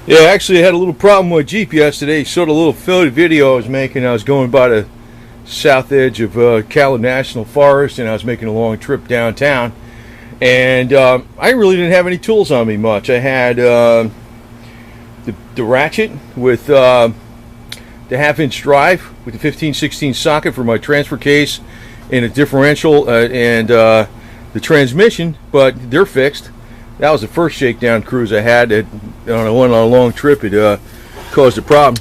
Yeah, actually, I had a little problem with Jeep yesterday. Sort of a little Philly video I was making. I was going by the south edge of Cadillac National Forest, and I was making a long trip downtown. And I really didn't have any tools on me much. I had the ratchet with the half-inch drive with the 15-16 socket for my transfer case, and a differential and the transmission, but they're fixed. That was the first shakedown cruise I had. That on a long trip, it caused a problem.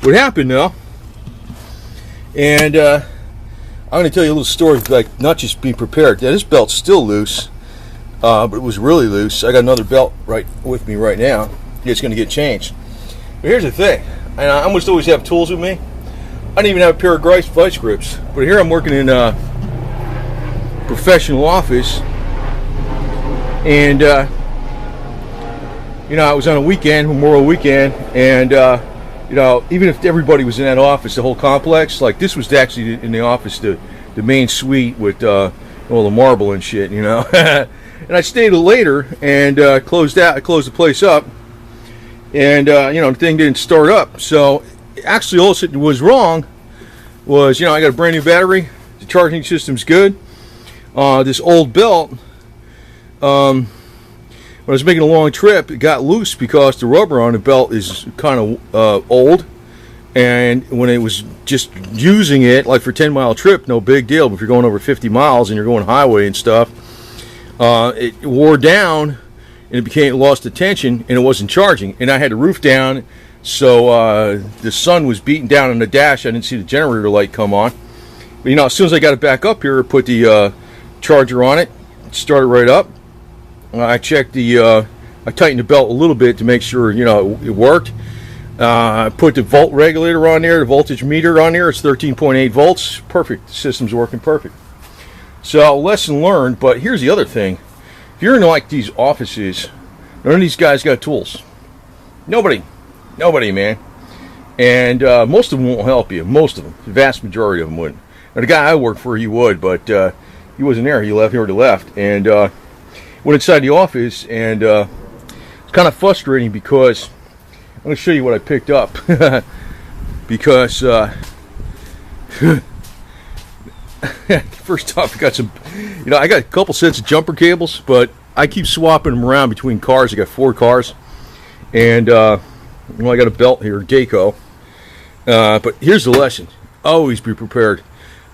What happened though, and I'm going to tell you a little story, like not just be prepared. This belt's still loose, but it was really loose. I got another belt right with me right now. It's going to get changed. But here's the thing, and I almost always have tools with me. I don't even have a pair of vice grips, but here I'm working in a professional office. And, you know, I was on a weekend, Memorial Weekend, and, you know, even if everybody was in that office, the whole complex, like this was actually in the office, the main suite with all the marble and shit, you know. And I stayed later and closed the place up, and, you know, the thing didn't start up. So, actually, all that was wrong was, you know, I got a brand new battery, the charging system's good, this old belt, when I was making a long trip, it got loose because the rubber on the belt is kind of old, and when it was just using it, like for a 10-mile trip, no big deal, but if you're going over 50 miles and you're going highway and stuff, it wore down, and it lost the tension, and it wasn't charging, and I had the roof down, so the sun was beating down on the dash. I didn't see the generator light come on, but you know, as soon as I got it back up here, I put the charger on it, started right up. I checked I tightened the belt a little bit to make sure, you know, it worked. I put the volt regulator on there, the voltage meter on there. It's 13.8 volts. Perfect. The system's working perfect. So, lesson learned, but here's the other thing. If you're in like these offices, none of these guys got tools. Nobody, man. And most of them won't help you. Most of them. The vast majority of them wouldn't. Now, the guy I work for, he would, but he wasn't there. He already left. And went inside the office, and it's kind of frustrating because I'm going to show you what I picked up. Because first off, I got some, you know, I got a couple sets of jumper cables, but I keep swapping them around between cars. I got 4 cars, and well, I got a belt here, Daco. But here's the lesson: always be prepared,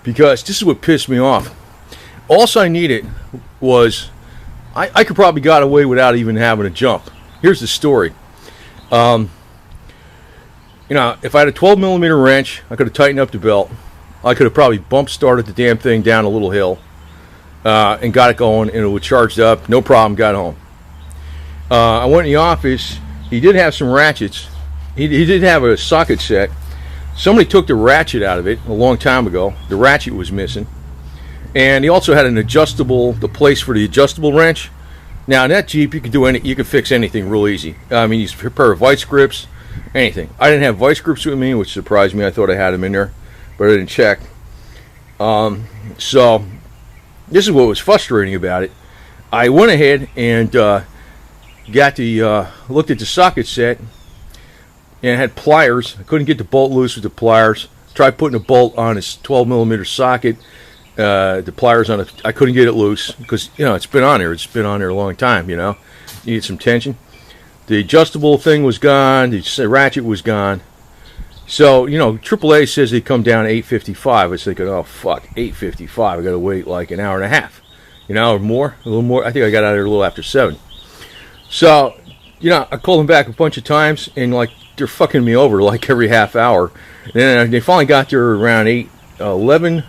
because this is what pissed me off. All I needed was, I could probably got away without even having a jump. Here's the story. You know, if I had a 12-millimeter wrench, I could have tightened up the belt. I could have probably bump started the damn thing down a little hill and got it going, and it would charged up. No problem, got home. I went in the office. He did have some ratchets. He did have a socket set. Somebody took the ratchet out of it a long time ago. The ratchet was missing. And he also had an adjustable, the place for the adjustable wrench. Now in that Jeep, you can fix anything real easy. I mean, you use a pair of vice grips, anything. I didn't have vice grips with me, which surprised me. I thought I had them in there, but I didn't check. So this is what was frustrating about it. I went ahead and looked at the socket set, and it had pliers. I couldn't get the bolt loose with the pliers. Tried putting a bolt on its 12-millimeter socket. The pliers on it, I couldn't get it loose because, you know, it's been on there a long time, you know. Needed some tension. The adjustable thing was gone. The ratchet was gone. So, you know, AAA says they come down to $855. I was thinking, oh fuck, $855. I gotta wait like an hour and a half, you know, or more, a little more. I think I got out of there a little after 7. So, you know, I called them back a bunch of times, and like they're fucking me over like every half hour. And then they finally got there around 11.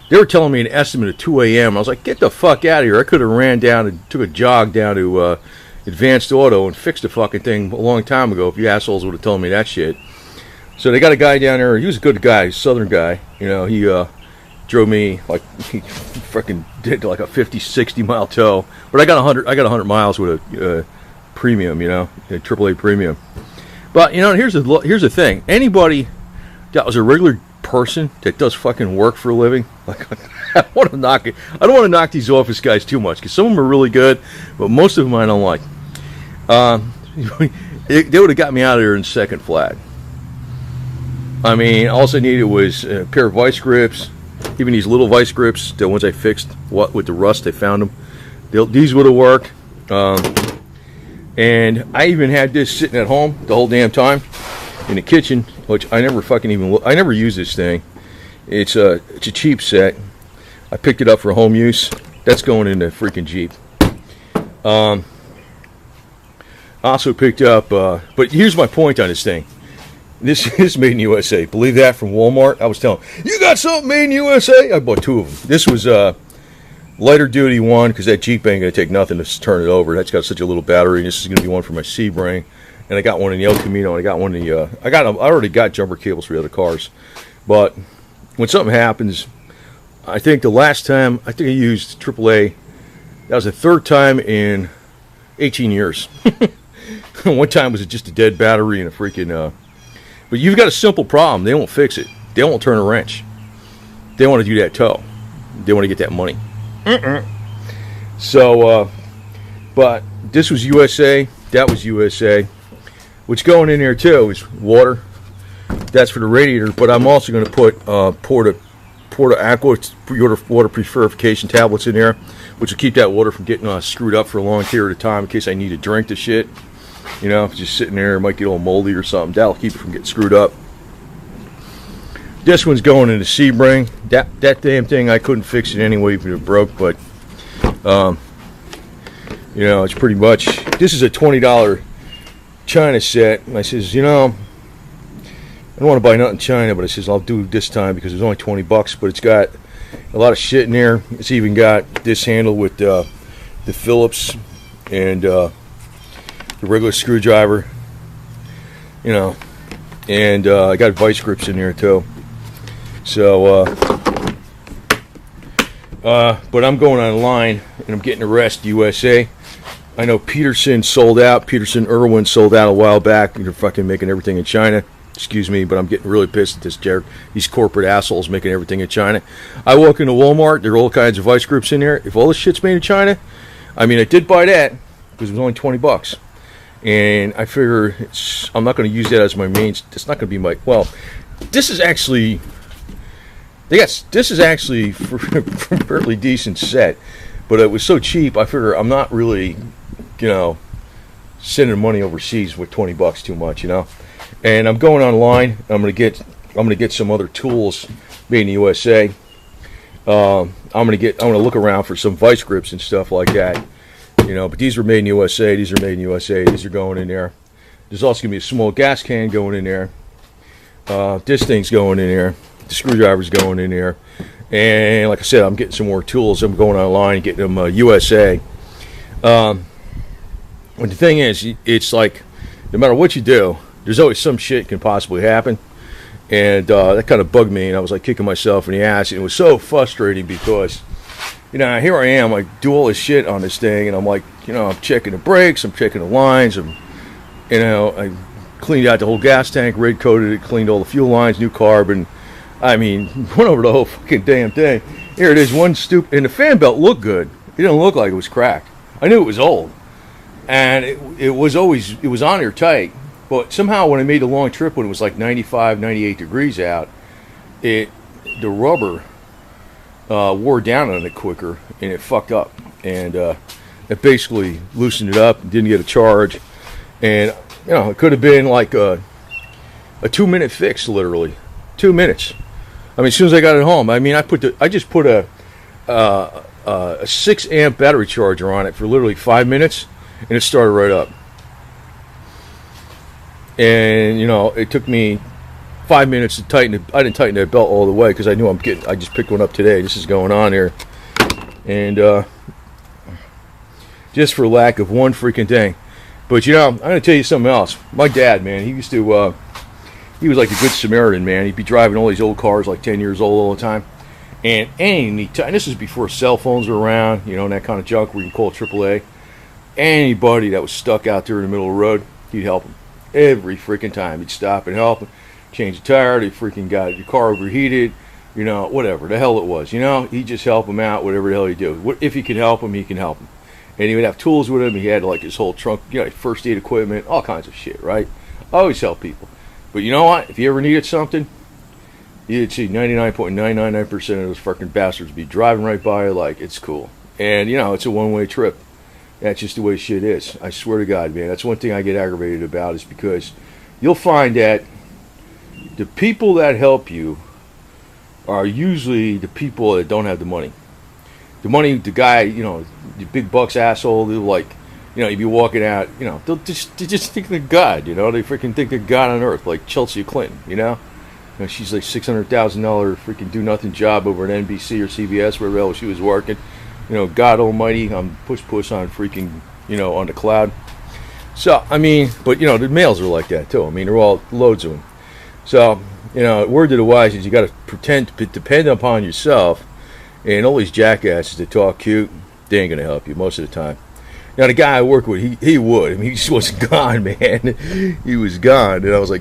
They were telling me an estimate of 2 a.m. I was like, get the fuck out of here. I could have ran down and took a jog down to Advanced Auto and fixed the fucking thing a long time ago if you assholes would have told me that shit. So they got a guy down there. He was a good guy, southern guy. You know, he drove me, like, he fucking did like a 50, 60 mile tow. But I got 100 miles with a premium, you know, a AAA premium. But, you know, here's the thing. Anybody that was a regular person that does fucking work for a living, like, I don't want to knock these office guys too much, because some of them are really good, but most of them I don't like. they would have got me out of there in second flat. I mean, all I needed was a pair of vice grips. Even these little vice grips, the ones I fixed with the rust, I found them. These would have worked. And I even had this sitting at home the whole damn time in the kitchen, which I never I never used this thing. It's a cheap set. I picked it up for home use. That's going in the freaking Jeep. I also picked up, but here's my point on this thing. This is made in USA. Believe that, from Walmart. I was telling them, you got something made in USA? I bought 2 of them. This was a lighter duty one, because that Jeep ain't going to take nothing to turn it over. That's got such a little battery. This is going to be one for my Sebring. And I got one in the El Camino. And I got one in the, I already got jumper cables for the other cars. But when something happens, I think the last time, I used AAA. That was the 3rd time in 18 years. One time was just a dead battery and a freaking, but you've got a simple problem. They won't fix it. They won't turn a wrench. They want to do that tow. They want to get that money. So, but this was USA. That was USA. What's going in there too is water. That's for the radiator. But I'm also going to put Porta Aqua water purification tablets in there, which will keep that water from getting screwed up for a long period of time in case I need to drink the shit. You know, if it's just sitting there, it might get all moldy or something. That'll keep it from getting screwed up. This one's going in the Sebring. That damn thing, I couldn't fix it anyway if it broke, but you know, it's pretty much. This is a $20 China set. And I says, you know, I don't want to buy nothing China, but I says I'll do it this time because it's only $20. But it's got a lot of shit in there. It's even got this handle with the Phillips and the regular screwdriver, you know, and I got vice grips in there too. So, but I'm going online and I'm getting the rest USA. I know Peterson sold out. Peterson Irwin sold out a while back. They're fucking making everything in China. Excuse me, but I'm getting really pissed at this these corporate assholes making everything in China. I walk into Walmart, there are all kinds of vice grips in there. If all this shit's made in China, I mean, I did buy that because it was only $20. And I figure I'm not going to use that as my main. It's not going to be my. Well, this is actually. Yes, this is actually for a fairly decent set, but it was so cheap. I figure I'm not really, you know, sending money overseas with $20 too much, you know. And I'm going online. I'm going to get some other tools made in the USA. I'm going to look around for some vice grips and stuff like that. You know, but these are made in USA. These are made in USA. These are going in there. There's also going to be a small gas can going in there. This thing's going in there. The screwdriver's going in there. And like I said, I'm getting some more tools. I'm going online and getting them USA. But the thing is, it's like, no matter what you do, there's always some shit can possibly happen. And that kind of bugged me. And I was like kicking myself in the ass. And it was so frustrating because, you know, here I am, I do all this shit on this thing, and I'm like, you know, I'm checking the brakes, I'm checking the lines, you know, I cleaned out the whole gas tank, red coated it, cleaned all the fuel lines, new carbon. I mean, went over the whole fucking damn thing. Here it is, and the fan belt looked good. It didn't look like it was cracked. I knew it was old, and it was on there tight. But somehow when I made the long trip, when it was like 95, 98 degrees out, the rubber wore down on it quicker, and it fucked up, and it basically loosened it up, didn't get a charge, and you know, it could have been like a 2-minute fix, literally 2 minutes. I mean, as soon as I got it home, I mean, I just put a 6 amp battery charger on it for literally 5 minutes, and it started right up. And you know, it took me 5 minutes to tighten it. I didn't tighten that belt all the way because I knew I just picked one up today. This is going on here, and just for lack of one freaking thing. But you know, I'm gonna tell you something else. My dad, man, he used to. He was like a good Samaritan, man. He'd be driving all these old cars, like 10 years old all the time. And this is before cell phones were around, you know, and that kind of junk where you can call AAA. Anybody that was stuck out there in the middle of the road, he'd help them every freaking time. He'd stop and help them. Change the tire, they freaking got your car overheated, you know, whatever the hell it was, you know, he just help them out, whatever the hell he do. If he can help them, he can help them. And he would have tools with him. He had like his whole trunk, you know, first aid equipment, all kinds of shit, right? I always help people. But you know what? If you ever needed something, you'd see 99.999% of those fucking bastards be driving right by you like it's cool. And, you know, it's a one-way trip. That's just the way shit is. I swear to God, man. That's one thing I get aggravated about is because you'll find that the people that help you are usually the people that don't have the money. The money, the guy, you know, the big bucks asshole, they're like, you know, you'd be walking out, you know, they just think they're God, you know, they freaking think they're God on earth, like Chelsea Clinton, you know? You know, she's like $600,000 freaking do-nothing job over at NBC or CBS, wherever else she was working. You know, God almighty, I'm push on freaking, you know, on the cloud. So, I mean, but, you know, the males are like that, too. I mean, they're all loads of them. So, you know, word to the wise is you got to depend upon yourself. And all these jackasses that talk cute, they ain't going to help you most of the time. Now, the guy I work with, he would. I mean, he just was gone, man. He was gone. And I was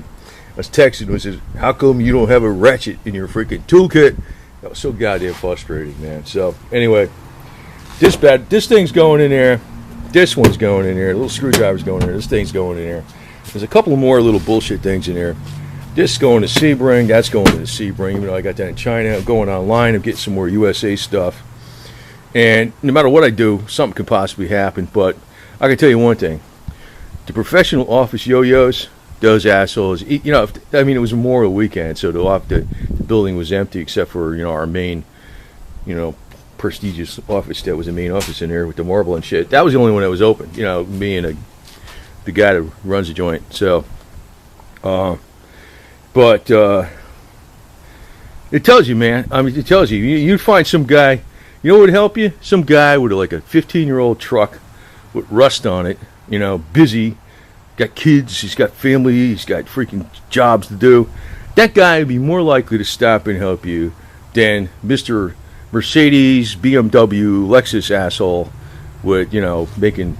texting him and says, how come you don't have a ratchet in your freaking toolkit? That was so goddamn frustrating, man. So, anyway, this thing's going in there. This one's going in there. The little screwdriver's going in there. This thing's going in there. There's a couple more little bullshit things in there. This going to Sebring, that's going to the Sebring. Even though I got that in China, I'm going online. I'm getting some more USA stuff. And no matter what I do, something could possibly happen. But I can tell you one thing: the professional office yo-yos, those assholes. You know, I mean, it was Memorial Weekend, so the building was empty except for, you know, our main, you know, prestigious office that was the main office in there with the marble and shit. That was the only one that was open. You know, me and the guy that runs the joint. So. But it tells you, man. I mean, it tells you. You'd find some guy, you know what would help you? Some guy with like a 15-year-old truck with rust on it, you know, busy, got kids, he's got family, he's got freaking jobs to do. That guy would be more likely to stop and help you than Mr. Mercedes, BMW, Lexus asshole with, you know, making,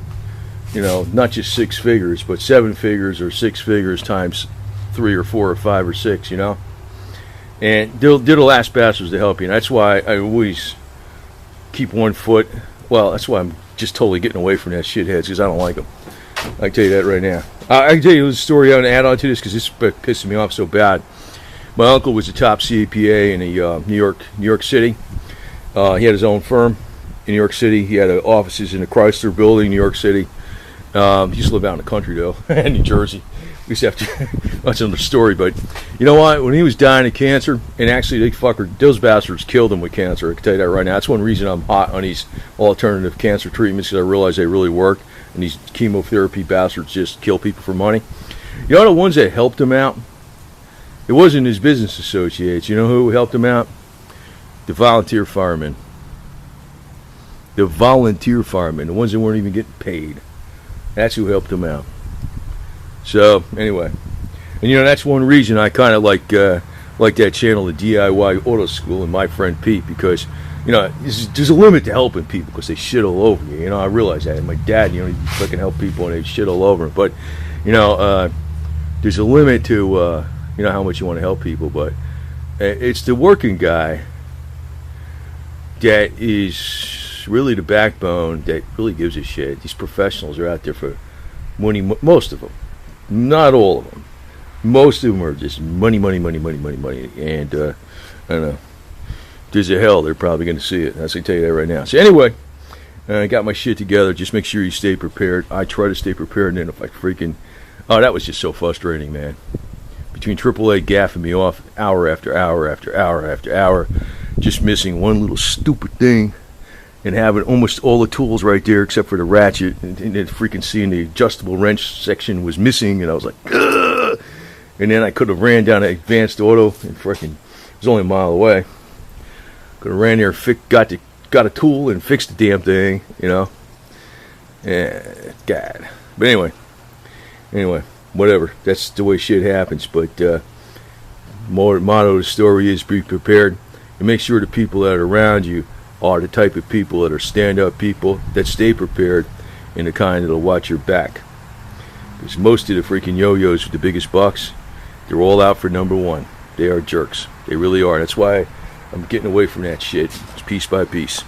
you know, not just 6 figures, but 7 figures or 6 figures times 3 or 4 or 5 or 6, you know, and they're the last bastards to help you. And that's why I always keep one foot. Well, that's why I'm just totally getting away from that shitheads, because I don't like them. I can tell you that right now. I can tell you a story on add on to this because this pisses me off so bad. My uncle was the top CPA in the New York City. He had his own firm in New York City. He had offices in the Chrysler Building, New York City. He used to live out in the country though, in New Jersey. We used to have to, that's another story, but you know what? When he was dying of cancer, and actually those bastards killed him with cancer, I can tell you that right now. That's one reason I'm hot on these alternative cancer treatments, because I realize they really work, and these chemotherapy bastards just kill people for money. You know the ones that helped him out? It wasn't his business associates. You know who helped him out? The volunteer firemen. The volunteer firemen, the ones that weren't even getting paid. That's who helped him out. So anyway, and you know that's one reason I kind of like that channel, the DIY Auto School, and my friend Pete, because you know there's a limit to helping people because they shit all over you. You know, I realize that. And my dad, you know, he fucking help people and they shit all over him. But you know, there's a limit to you know how much you want to help people. But it's the working guy that is really the backbone that really gives a shit. These professionals are out there for money, most of them. Not all of them. Most of them are just money. And, I don't know. There's a hell, they're probably going to see it. I can tell you that right now. So anyway, I got my shit together. Just make sure you stay prepared. I try to stay prepared. And then if I freaking... Oh, that was just so frustrating, man. Between AAA gaffing me off hour after hour after hour after hour, just missing one little stupid thing, and having almost all the tools right there except for the ratchet, and then freaking seeing the adjustable wrench section was missing, and I was like, ugh! And then I could have ran down to Advanced Auto, and freaking, it was only a mile away. Could have ran there, got a tool, and fixed the damn thing, you know. Yeah, God. But anyway, whatever. That's the way shit happens. But motto of the story is be prepared, and make sure the people that are around you are the type of people that are stand-up people that stay prepared and the kind that'll watch your back. Because most of the freaking yo-yos with the biggest bucks, they're all out for number one. They are jerks. They really are. That's why I'm getting away from that shit. It's piece by piece.